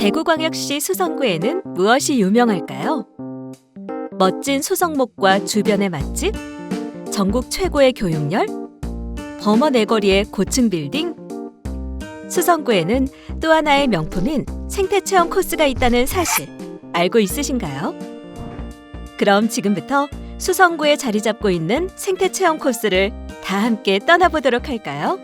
대구광역시 수성구에는 무엇이 유명할까요? 멋진 수성목과 주변의 맛집, 전국 최고의 교육열, 범어 네거리의 고층 빌딩. 수성구에는 또 하나의 명품인 생태체험 코스가 있다는 사실 알고 있으신가요? 그럼 지금부터 수성구에 자리 잡고 있는 생태체험 코스를 다 함께 떠나보도록 할까요?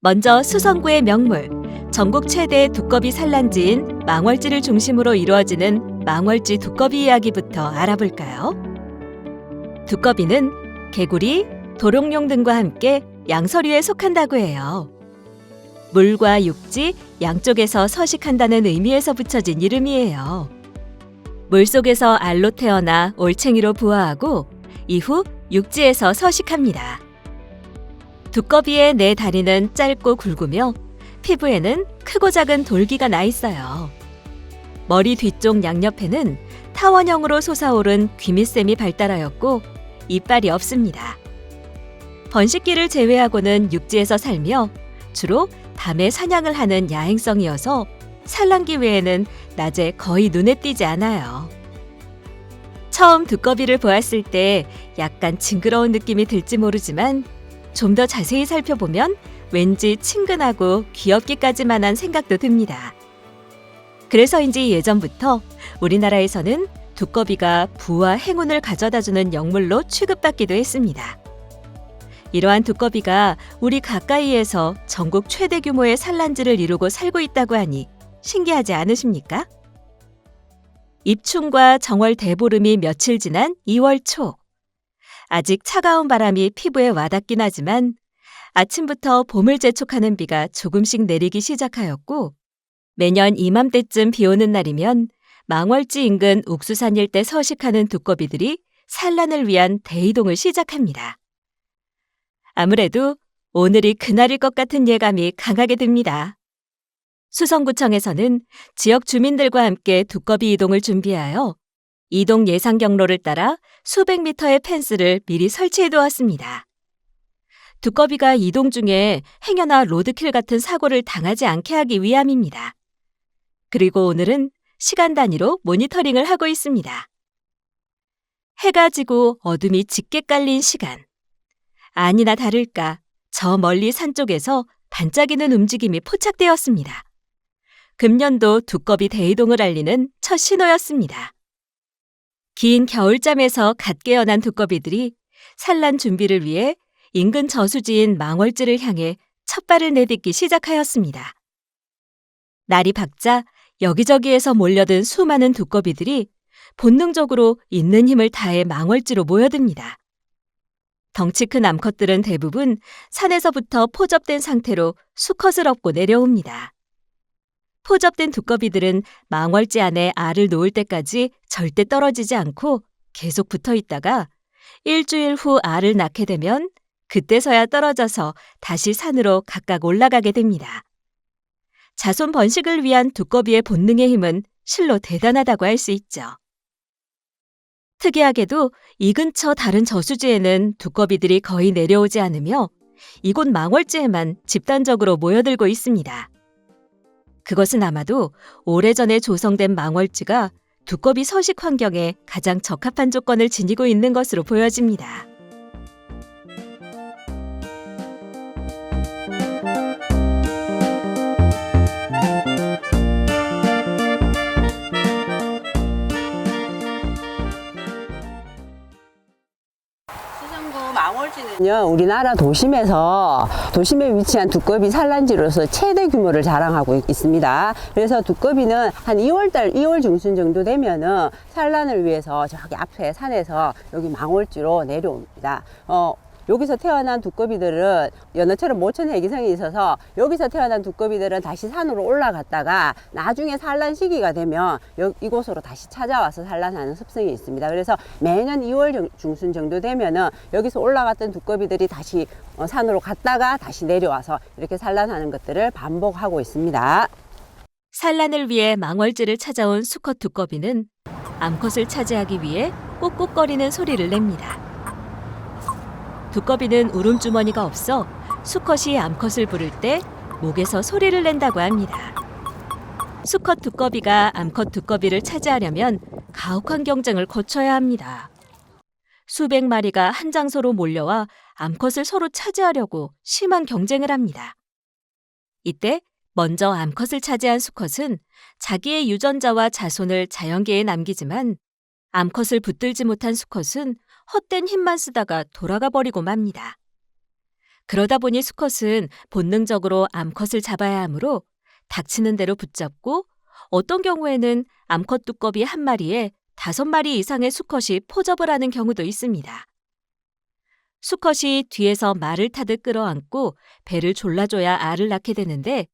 먼저 수성구의 명물, 전국 최대 두꺼비 산란지인 망월지를 중심으로 이루어지는 망월지 두꺼비 이야기부터 알아볼까요? 두꺼비는 개구리, 도롱뇽 등과 함께 양서류에 속한다고 해요. 물과 육지 양쪽에서 서식한다는 의미에서 붙여진 이름이에요. 물속에서 알로 태어나 올챙이로 부화하고 이후 육지에서 서식합니다. 두꺼비의 네 다리는 짧고 굵으며 피부에는 크고 작은 돌기가 나 있어요. 머리 뒤쪽 양옆에는 타원형으로 솟아오른 귀밑샘이 발달하였고 이빨이 없습니다. 번식기를 제외하고는 육지에서 살며 주로 밤에 사냥을 하는 야행성이어서 산란기 외에는 낮에 거의 눈에 띄지 않아요. 처음 두꺼비를 보았을 때 약간 징그러운 느낌이 들지 모르지만 좀 더 자세히 살펴보면 왠지 친근하고 귀엽기까지만 한 생각도 듭니다. 그래서인지 예전부터 우리나라에서는 두꺼비가 부와 행운을 가져다주는 영물로 취급받기도 했습니다. 이러한 두꺼비가 우리 가까이에서 전국 최대 규모의 산란지를 이루고 살고 있다고 하니 신기하지 않으십니까? 입춘과 정월 대보름이 며칠 지난 2월 초. 아직 차가운 바람이 피부에 와닿긴 하지만 아침부터 봄을 재촉하는 비가 조금씩 내리기 시작하였고 매년 이맘때쯤 비 오는 날이면 망월지 인근 옥수산 일대 서식하는 두꺼비들이 산란을 위한 대이동을 시작합니다. 아무래도 오늘이 그날일 것 같은 예감이 강하게 듭니다. 수성구청에서는 지역 주민들과 함께 두꺼비 이동을 준비하여 이동 예상 경로를 따라 수백 미터의 펜스를 미리 설치해 두었습니다. 두꺼비가 이동 중에 행여나 로드킬 같은 사고를 당하지 않게 하기 위함입니다. 그리고 오늘은 시간 단위로 모니터링을 하고 있습니다. 해가 지고 어둠이 짙게 깔린 시간. 아니나 다를까 저 멀리 산 쪽에서 반짝이는 움직임이 포착되었습니다. 금년도 두꺼비 대이동을 알리는 첫 신호였습니다. 긴 겨울잠에서 갓 깨어난 두꺼비들이 산란 준비를 위해 인근 저수지인 망월지를 향해 첫 발을 내딛기 시작하였습니다. 날이 밝자 여기저기에서 몰려든 수많은 두꺼비들이 본능적으로 있는 힘을 다해 망월지로 모여듭니다. 덩치 큰 암컷들은 대부분 산에서부터 포접된 상태로 수컷을 업고 내려옵니다. 포접된 두꺼비들은 망월지 안에 알을 놓을 때까지 절대 떨어지지 않고 계속 붙어 있다가 일주일 후 알을 낳게 되면 그때서야 떨어져서 다시 산으로 각각 올라가게 됩니다. 자손 번식을 위한 두꺼비의 본능의 힘은 실로 대단하다고 할 수 있죠. 특이하게도 이 근처 다른 저수지에는 두꺼비들이 거의 내려오지 않으며 이곳 망월지에만 집단적으로 모여들고 있습니다. 그것은 아마도 오래전에 조성된 망월지가 두꺼비 서식 환경에 가장 적합한 조건을 지니고 있는 것으로 보여집니다. 망월지는요, 우리나라 도심에 위치한 두꺼비 산란지로서 최대 규모를 자랑하고 있습니다. 그래서 두꺼비는 한 2월 중순 정도 되면은 산란을 위해서 저기 앞에 산에서 여기 망월지로 내려옵니다. 여기서 태어난 두꺼비들은 연어처럼 모천 해기성이 있어서 여기서 태어난 두꺼비들은 다시 산으로 올라갔다가 나중에 산란 시기가 되면 이곳으로 다시 찾아와서 산란하는 습성이 있습니다. 그래서 매년 2월 중순 정도 되면은 여기서 올라갔던 두꺼비들이 다시 산으로 갔다가 다시 내려와서 이렇게 산란하는 것들을 반복하고 있습니다. 산란을 위해 망월지를 찾아온 수컷 두꺼비는 암컷을 차지하기 위해 꾹꾹거리는 소리를 냅니다. 두꺼비는 울음주머니가 없어 수컷이 암컷을 부를 때 목에서 소리를 낸다고 합니다. 수컷 두꺼비가 암컷 두꺼비를 차지하려면 가혹한 경쟁을 거쳐야 합니다. 수백 마리가 한 장소로 몰려와 암컷을 서로 차지하려고 심한 경쟁을 합니다. 이때 먼저 암컷을 차지한 수컷은 자기의 유전자와 자손을 자연계에 남기지만 암컷을 붙들지 못한 수컷은 헛된 힘만 쓰다가 돌아가 버리고 맙니다. 그러다 보니 수컷은 본능적으로 암컷을 잡아야 하므로 닥치는 대로 붙잡고 어떤 경우에는 암컷 두꺼비 한 마리에 5마리 이상의 수컷이 포접을 하는 경우도 있습니다. 수컷이 뒤에서 말을 타듯 끌어안고 배를 졸라줘야 알을 낳게 되는데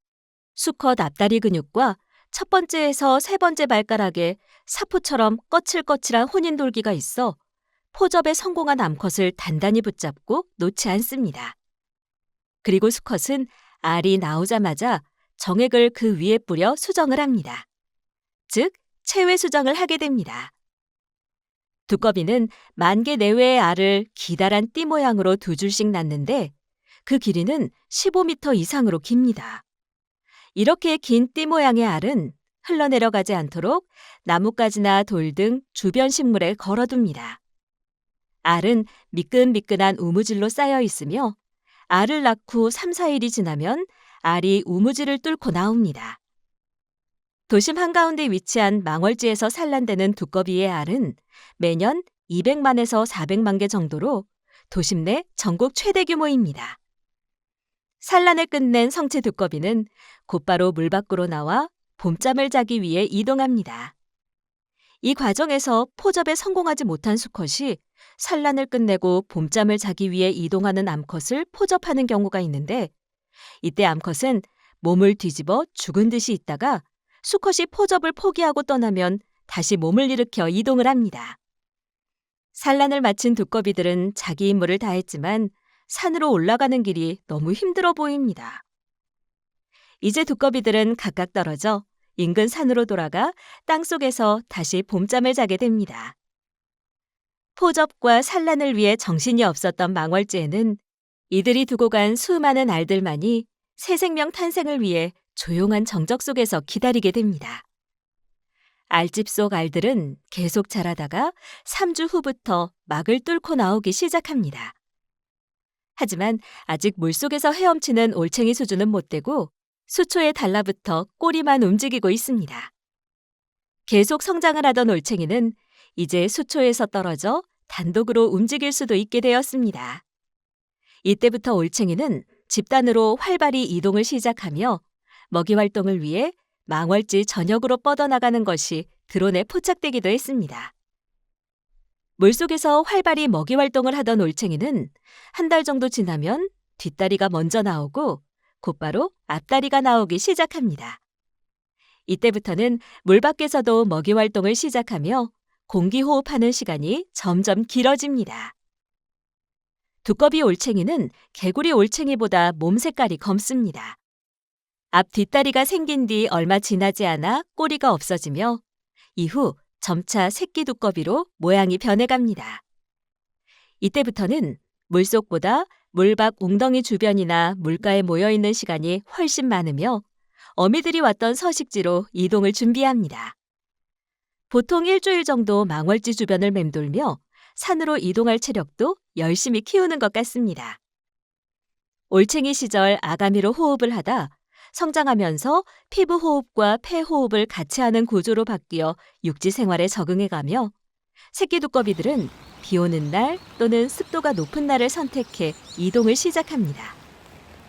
수컷 앞다리 근육과 첫 번째에서 세 번째 발가락에 사포처럼 거칠거칠한 혼인돌기가 있어 포접에 성공한 암컷을 단단히 붙잡고 놓지 않습니다. 그리고 수컷은 알이 나오자마자 정액을 그 위에 뿌려 수정을 합니다. 즉, 체외 수정을 하게 됩니다. 두꺼비는 10,000개 내외의 알을 기다란 띠 모양으로 2줄씩 낳는데 그 길이는 15m 이상으로 깁니다. 이렇게 긴 띠 모양의 알은 흘러내려가지 않도록 나뭇가지나 돌 등 주변 식물에 걸어둡니다. 알은 미끈미끈한 우무질로 쌓여 있으며 알을 낳고 3-4일이 지나면 알이 우무질을 뚫고 나옵니다. 도심 한가운데 위치한 망월지에서 산란되는 두꺼비의 알은 매년 200만에서 400만 개 정도로 도심 내 전국 최대 규모입니다. 산란을 끝낸 성체 두꺼비는 곧바로 물 밖으로 나와 봄잠을 자기 위해 이동합니다. 이 과정에서 포접에 성공하지 못한 수컷이 산란을 끝내고 봄잠을 자기 위해 이동하는 암컷을 포접하는 경우가 있는데 이때 암컷은 몸을 뒤집어 죽은 듯이 있다가 수컷이 포접을 포기하고 떠나면 다시 몸을 일으켜 이동을 합니다. 산란을 마친 두꺼비들은 자기 임무를 다했지만 산으로 올라가는 길이 너무 힘들어 보입니다. 이제 두꺼비들은 각각 떨어져 인근 산으로 돌아가 땅속에서 다시 봄잠을 자게 됩니다. 포접과 산란을 위해 정신이 없었던 망월지에는 이들이 두고 간 수많은 알들만이 새 생명 탄생을 위해 조용한 정적 속에서 기다리게 됩니다. 알집 속 알들은 계속 자라다가 3주 후부터 막을 뚫고 나오기 시작합니다. 하지만 아직 물속에서 헤엄치는 올챙이 수준은 못 되고 수초에 달라붙어 꼬리만 움직이고 있습니다. 계속 성장을 하던 올챙이는 이제 수초에서 떨어져 단독으로 움직일 수도 있게 되었습니다. 이때부터 올챙이는 집단으로 활발히 이동을 시작하며 먹이 활동을 위해 망월지 전역으로 뻗어나가는 것이 드론에 포착되기도 했습니다. 물속에서 활발히 먹이 활동을 하던 올챙이는 한 달 정도 지나면 뒷다리가 먼저 나오고 곧바로 앞다리가 나오기 시작합니다. 이때부터는 물 밖에서도 먹이 활동을 시작하며 공기 호흡하는 시간이 점점 길어집니다. 두꺼비 올챙이는 개구리 올챙이보다 몸 색깔이 검습니다. 앞 뒷다리가 생긴 뒤 얼마 지나지 않아 꼬리가 없어지며 이후 점차 새끼 두꺼비로 모양이 변해갑니다. 이때부터는 물속보다 물밖 웅덩이 주변이나 물가에 모여있는 시간이 훨씬 많으며 어미들이 왔던 서식지로 이동을 준비합니다. 보통 일주일 정도 망월지 주변을 맴돌며 산으로 이동할 체력도 열심히 키우는 것 같습니다. 올챙이 시절 아가미로 호흡을 하다 성장하면서 피부 호흡과 폐 호흡을 같이 하는 구조로 바뀌어 육지 생활에 적응해가며 새끼 두꺼비들은 비 오는 날 또는 습도가 높은 날을 선택해 이동을 시작합니다.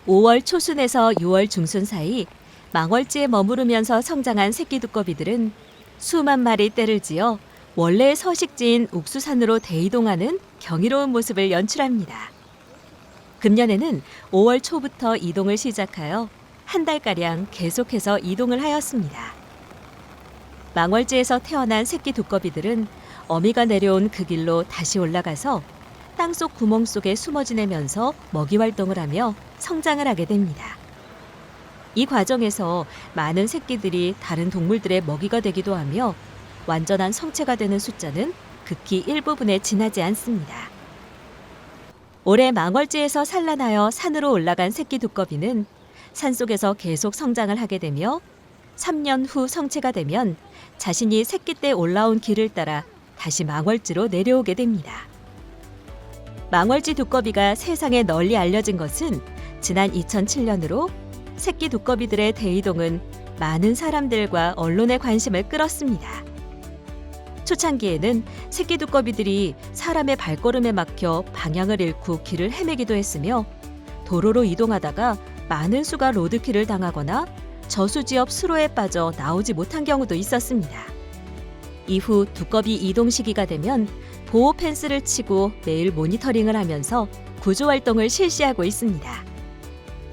5월 초순에서 6월 중순 사이 망월지에 머무르면서 성장한 새끼 두꺼비들은 수만 마리 떼를 지어 원래의 서식지인 옥수산으로 대이동하는 경이로운 모습을 연출합니다. 금년에는 5월 초부터 이동을 시작하여 한 달가량 계속해서 이동을 하였습니다. 망월지에서 태어난 새끼 두꺼비들은 어미가 내려온 그 길로 다시 올라가서 땅속 구멍 속에 숨어 지내면서 먹이 활동을 하며 성장을 하게 됩니다. 이 과정에서 많은 새끼들이 다른 동물들의 먹이가 되기도 하며 완전한 성체가 되는 숫자는 극히 일부분에 지나지 않습니다. 올해 망월지에서 산란하여 산으로 올라간 새끼 두꺼비는 산속에서 계속 성장을 하게 되며 3년 후 성체가 되면 자신이 새끼 때 올라온 길을 따라 다시 망월지로 내려오게 됩니다. 망월지 두꺼비가 세상에 널리 알려진 것은 지난 2007년으로 새끼 두꺼비들의 대이동은 많은 사람들과 언론의 관심을 끌었습니다. 초창기에는 새끼 두꺼비들이 사람의 발걸음에 막혀 방향을 잃고 길을 헤매기도 했으며 도로로 이동하다가 많은 수가 로드킬을 당하거나 저수지옆 수로에 빠져 나오지 못한 경우도 있었습니다. 이후 두꺼비 이동 시기가 되면 보호 펜스를 치고 매일 모니터링을 하면서 구조 활동을 실시하고 있습니다.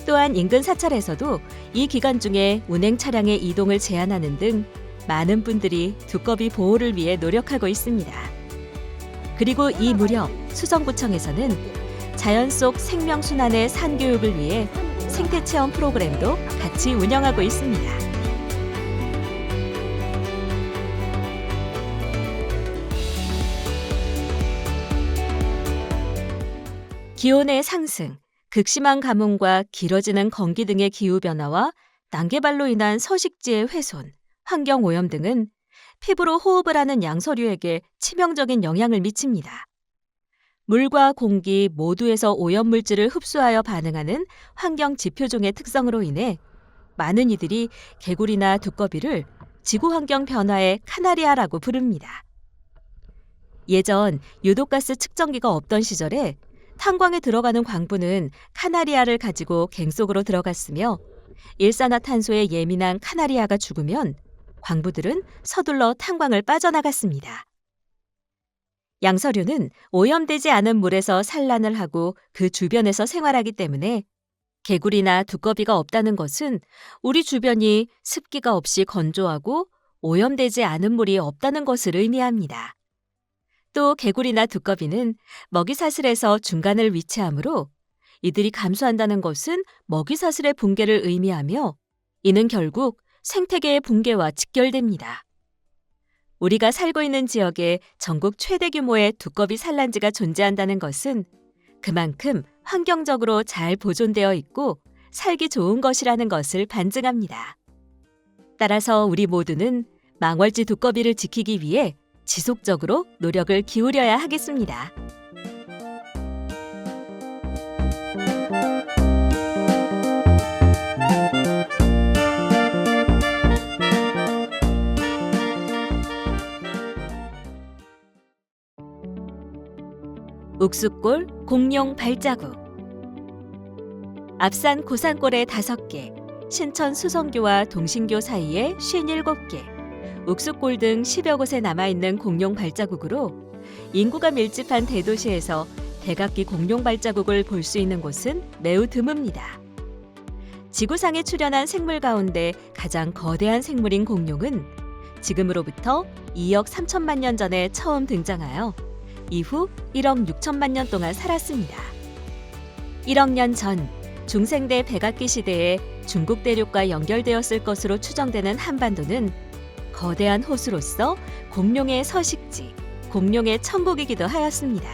또한 인근 사찰에서도 이 기간 중에 운행 차량의 이동을 제한하는 등 많은 분들이 두꺼비 보호를 위해 노력하고 있습니다. 그리고 이 무렵 수성구청에서는 자연 속 생명순환의 산교육을 위해 생태체험 프로그램도 같이 운영하고 있습니다. 기온의 상승, 극심한 가뭄과 길어지는 건기 등의 기후변화와 난개발로 인한 서식지의 훼손, 환경오염 등은 피부로 호흡을 하는 양서류에게 치명적인 영향을 미칩니다. 물과 공기 모두에서 오염물질을 흡수하여 반응하는 환경 지표종의 특성으로 인해 많은 이들이 개구리나 두꺼비를 지구환경 변화의 카나리아라고 부릅니다. 예전 유독가스 측정기가 없던 시절에 탄광에 들어가는 광부는 카나리아를 가지고 갱 속으로 들어갔으며 일산화탄소에 예민한 카나리아가 죽으면 광부들은 서둘러 탄광을 빠져나갔습니다. 양서류는 오염되지 않은 물에서 산란을 하고 그 주변에서 생활하기 때문에 개구리나 두꺼비가 없다는 것은 우리 주변이 습기가 없이 건조하고 오염되지 않은 물이 없다는 것을 의미합니다. 또 개구리나 두꺼비는 먹이사슬에서 중간을 위치하므로 이들이 감소한다는 것은 먹이사슬의 붕괴를 의미하며 이는 결국 생태계의 붕괴와 직결됩니다. 우리가 살고 있는 지역에 전국 최대 규모의 두꺼비 산란지가 존재한다는 것은 그만큼 환경적으로 잘 보존되어 있고 살기 좋은 것이라는 것을 반증합니다. 따라서 우리 모두는 망월지 두꺼비를 지키기 위해 지속적으로 노력을 기울여야 하겠습니다. 욱숫골 공룡 발자국. 앞산 고산골에 5개, 신천 수성교와 동신교 사이에 57개, 욱숫골 등 10여 곳에 남아있는 공룡 발자국으로 인구가 밀집한 대도시에서 백악기 공룡 발자국을 볼 수 있는 곳은 매우 드뭅니다. 지구상에 출현한 생물 가운데 가장 거대한 생물인 공룡은 지금으로부터 2억 3천만 년 전에 처음 등장하여 이후 1억 6천만 년 동안 살았습니다. 1억 년 전 중생대 백악기 시대에 중국 대륙과 연결되었을 것으로 추정되는 한반도는 거대한 호수로서 공룡의 서식지, 공룡의 천국이기도 하였습니다.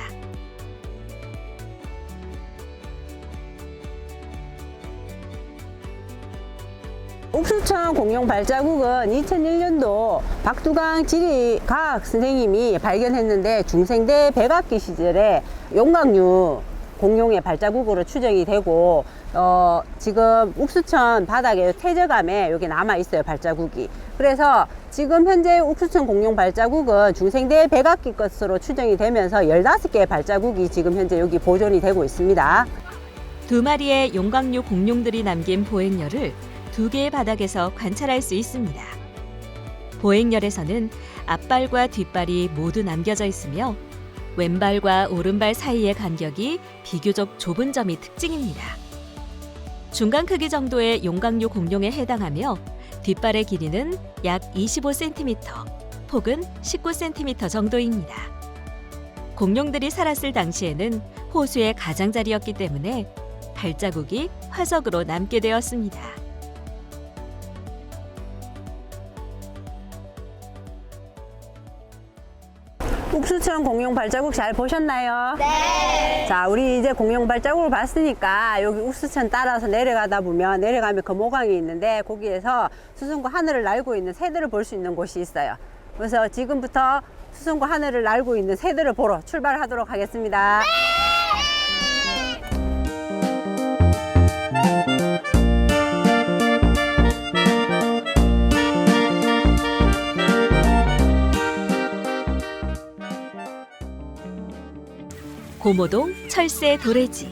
욱수천 공룡 발자국은 2001년도 박두강 지리과학 선생님이 발견했는데 중생대 백악기 시절에 용광류 공룡의 발자국으로 추정이 되고 지금 욱수천 바닥에 퇴적암에 여기 남아 있어요, 발자국이. 그래서 지금 현재 욱수천 공룡 발자국은 중생대 백악기 것으로 추정이 되면서 15개의 발자국이 지금 현재 여기 보존이 되고 있습니다. 2마리의 용광류 공룡들이 남긴 보행열을 2개의 바닥에서 관찰할 수 있습니다. 보행열에서는 앞발과 뒷발이 모두 남겨져 있으며 왼발과 오른발 사이의 간격이 비교적 좁은 점이 특징입니다. 중간 크기 정도의 용광류 공룡에 해당하며 뒷발의 길이는 약 25cm, 폭은 19cm 정도입니다. 공룡들이 살았을 당시에는 호수의 가장자리였기 때문에 발자국이 화석으로 남게 되었습니다. 옥수천 공룡 발자국 잘 보셨나요? 네. 자, 우리 이제 공룡 발자국을 봤으니까 여기 옥수천 따라서 내려가다 보면 내려가면 금호강이 있는데 거기에서 수성구 하늘을 날고 있는 새들을 볼 수 있는 곳이 있어요. 그래서 지금부터 수성구 하늘을 날고 있는 새들을 보러 출발하도록 하겠습니다. 고모동 철새 도래지.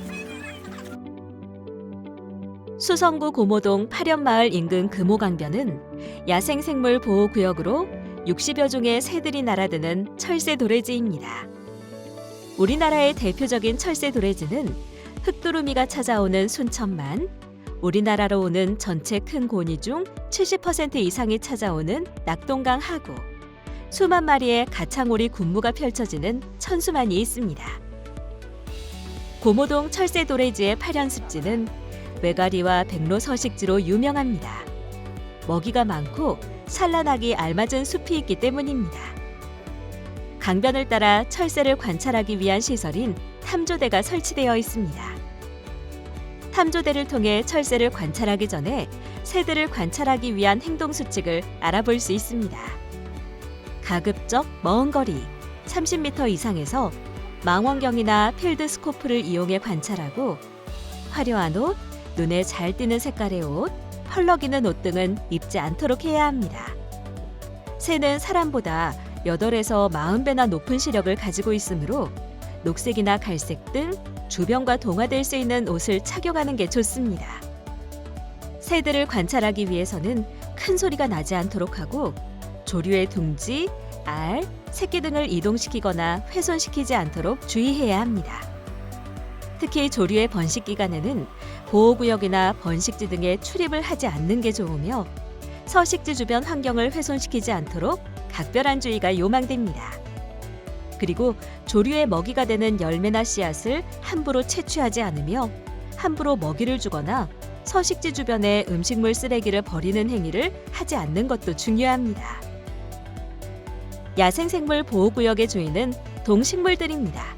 수성구 고모동 파련마을 인근 금호강변은 야생생물 보호구역으로 60여 종의 새들이 날아드는 철새 도래지입니다. 우리나라의 대표적인 철새 도래지는 흑두루미가 찾아오는 순천만, 우리나라로 오는 전체 큰 고니 중 70% 이상이 찾아오는 낙동강 하구, 수만 마리의 가창오리 군무가 펼쳐지는 천수만이 있습니다. 고모동 철새 도래지의 파련습지는 외가리와 백로 서식지로 유명합니다. 먹이가 많고 산란하기 알맞은 숲이 있기 때문입니다. 강변을 따라 철새를 관찰하기 위한 시설인 탐조대가 설치되어 있습니다. 탐조대를 통해 철새를 관찰하기 전에 새들을 관찰하기 위한 행동 수칙을 알아볼 수 있습니다. 가급적 먼 거리 30m 이상에서 망원경이나 필드 스코프를 이용해 관찰하고 화려한 옷, 눈에 잘 띄는 색깔의 옷, 펄럭이는 옷 등은 입지 않도록 해야 합니다. 새는 사람보다 8에서 40배나 높은 시력을 가지고 있으므로 녹색이나 갈색 등 주변과 동화될 수 있는 옷을 착용하는 게 좋습니다. 새들을 관찰하기 위해서는 큰 소리가 나지 않도록 하고 조류의 둥지, 알, 새끼 등을 이동시키거나 훼손시키지 않도록 주의해야 합니다. 특히 조류의 번식 기간에는 보호구역이나 번식지 등에 출입을 하지 않는 게 좋으며 서식지 주변 환경을 훼손시키지 않도록 각별한 주의가 요망됩니다. 그리고 조류의 먹이가 되는 열매나 씨앗을 함부로 채취하지 않으며 함부로 먹이를 주거나 서식지 주변에 음식물 쓰레기를 버리는 행위를 하지 않는 것도 중요합니다. 야생생물 보호구역의 주인은 동식물들입니다.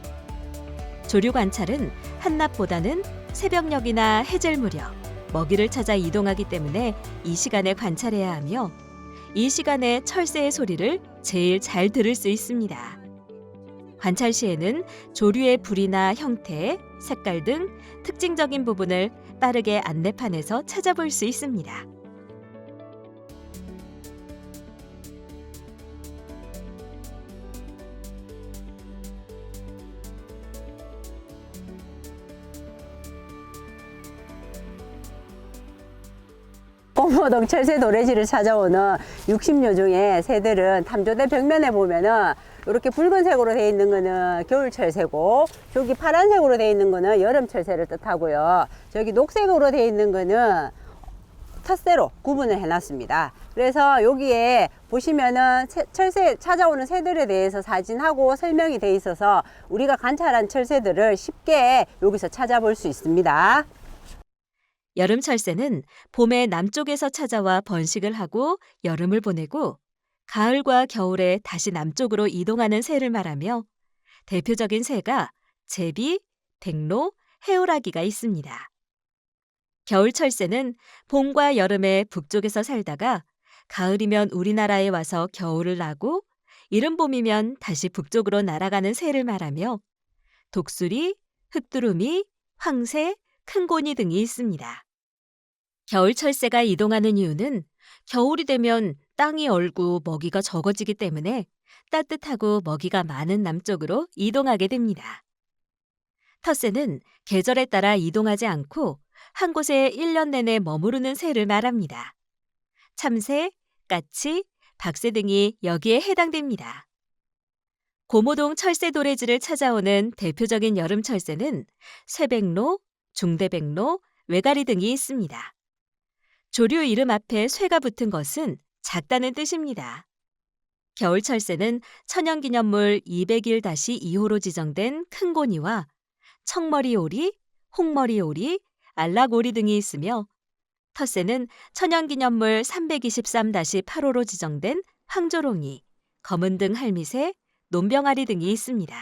조류 관찰은 한낮보다는 새벽녘이나 해질 무렵 먹이를 찾아 이동하기 때문에 이 시간에 관찰해야 하며 이 시간에 철새의 소리를 제일 잘 들을 수 있습니다. 관찰 시에는 조류의 부리나 형태, 색깔 등 특징적인 부분을 빠르게 안내판에서 찾아볼 수 있습니다. 고모동 철새 도래지를 찾아오는 60여 종의 새들은 탐조대 벽면에 보면은 이렇게 붉은색으로 되어 있는 거는 겨울철새고 저기 파란색으로 되어 있는 거는 여름철새를 뜻하고요. 저기 녹색으로 되어 있는 거는 텃새로 구분을 해놨습니다. 그래서 여기에 보시면은 철새 찾아오는 새들에 대해서 사진하고 설명이 되어 있어서 우리가 관찰한 철새들을 쉽게 여기서 찾아볼 수 있습니다. 여름 철새는 봄에 남쪽에서 찾아와 번식을 하고 여름을 보내고 가을과 겨울에 다시 남쪽으로 이동하는 새를 말하며 대표적인 새가 제비, 백로, 해오라기가 있습니다. 겨울 철새는 봄과 여름에 북쪽에서 살다가 가을이면 우리나라에 와서 겨울을 나고 이른 봄이면 다시 북쪽으로 날아가는 새를 말하며 독수리, 흑두루미, 황새, 큰고니 등이 있습니다. 겨울 철새가 이동하는 이유는 겨울이 되면 땅이 얼고 먹이가 적어지기 때문에 따뜻하고 먹이가 많은 남쪽으로 이동하게 됩니다. 텃새는 계절에 따라 이동하지 않고 한 곳에 1년 내내 머무르는 새를 말합니다. 참새, 까치, 박새 등이 여기에 해당됩니다. 고모동 철새 도래지를 찾아오는 대표적인 여름 철새는 쇠백로, 중대백로, 외가리 등이 있습니다. 조류 이름 앞에 쇠가 붙은 것은 작다는 뜻입니다. 겨울 철새는 천연기념물 201-2호로 지정된 큰고니와 청머리오리, 홍머리오리, 안락오리 등이 있으며 텃새는 천연기념물 323-8호로 지정된 황조롱이, 검은등 할미새, 논병아리 등이 있습니다.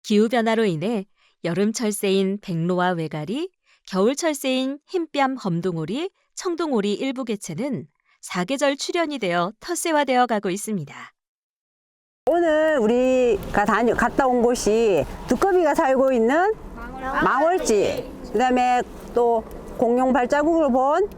기후변화로 인해 여름 철새인 백로와 외가리, 겨울 철새인 흰뺨 검둥오리, 청둥오리 일부 개체는 사계절 출현이 되어 텃세화되어 가고 있습니다. 오늘 우리가 갔다 온 곳이 두꺼비가 살고 있는 망월지, 그다음에 또 공룡 발자국을 본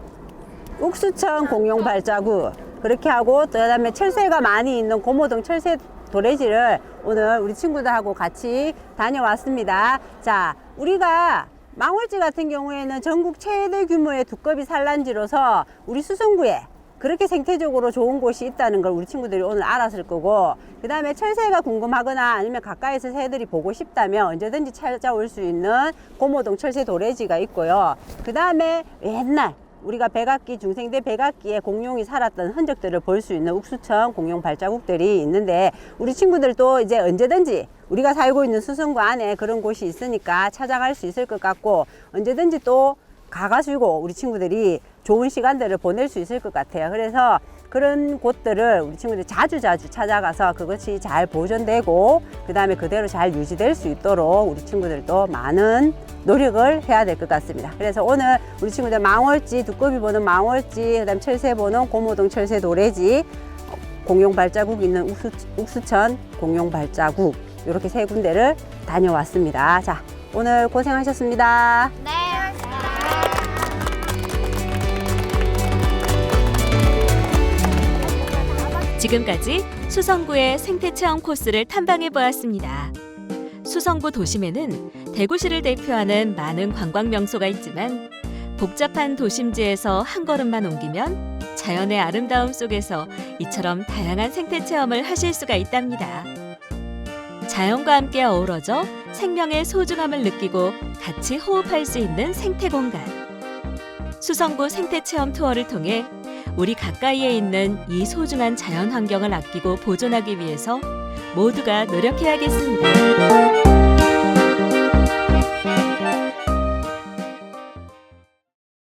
욱수천 공룡 발자국, 그렇게 하고 또 그다음에 철새가 많이 있는 고모동 철새 도래지를 오늘 우리 친구들하고 같이 다녀왔습니다. 자, 우리가 망월지 같은 경우에는 전국 최대 규모의 두꺼비 산란지로서 우리 수성구에 그렇게 생태적으로 좋은 곳이 있다는 걸 우리 친구들이 오늘 알았을 거고, 그 다음에 철새가 궁금하거나 아니면 가까이서 새들이 보고 싶다면 언제든지 찾아올 수 있는 고모동 철새 도래지가 있고요. 그 다음에 옛날 우리가 백악기, 중생대 백악기에 공룡이 살았던 흔적들을 볼 수 있는 욱수천 공룡 발자국들이 있는데, 우리 친구들도 이제 언제든지 우리가 살고 있는 수성구 안에 그런 곳이 있으니까 찾아갈 수 있을 것 같고, 언제든지 또 가가지고 우리 친구들이 좋은 시간들을 보낼 수 있을 것 같아요. 그래서 그런 곳들을 우리 친구들이 자주 찾아가서 그것이 잘 보존되고 그 다음에 그대로 잘 유지될 수 있도록 우리 친구들도 많은 노력을 해야 될 것 같습니다. 그래서 오늘 우리 친구들 망월지, 두꺼비 보는 망월지, 그 다음 철새 보는 고모동 철새 도래지, 공룡 발자국 있는 욱수천 공룡 발자국, 이렇게 세 군데를 다녀왔습니다. 자, 오늘 고생하셨습니다. 네. 지금까지 수성구의 생태체험 코스를 탐방해 보았습니다. 수성구 도심에는 대구시를 대표하는 많은 관광 명소가 있지만 복잡한 도심지에서 한 걸음만 옮기면 자연의 아름다움 속에서 이처럼 다양한 생태체험을 하실 수가 있답니다. 자연과 함께 어우러져 생명의 소중함을 느끼고 같이 호흡할 수 있는 생태공간. 수성구 생태체험 투어를 통해 우리 가까이에 있는 이 소중한 자연 환경을 아끼고 보존하기 위해서 모두가 노력해야겠습니다.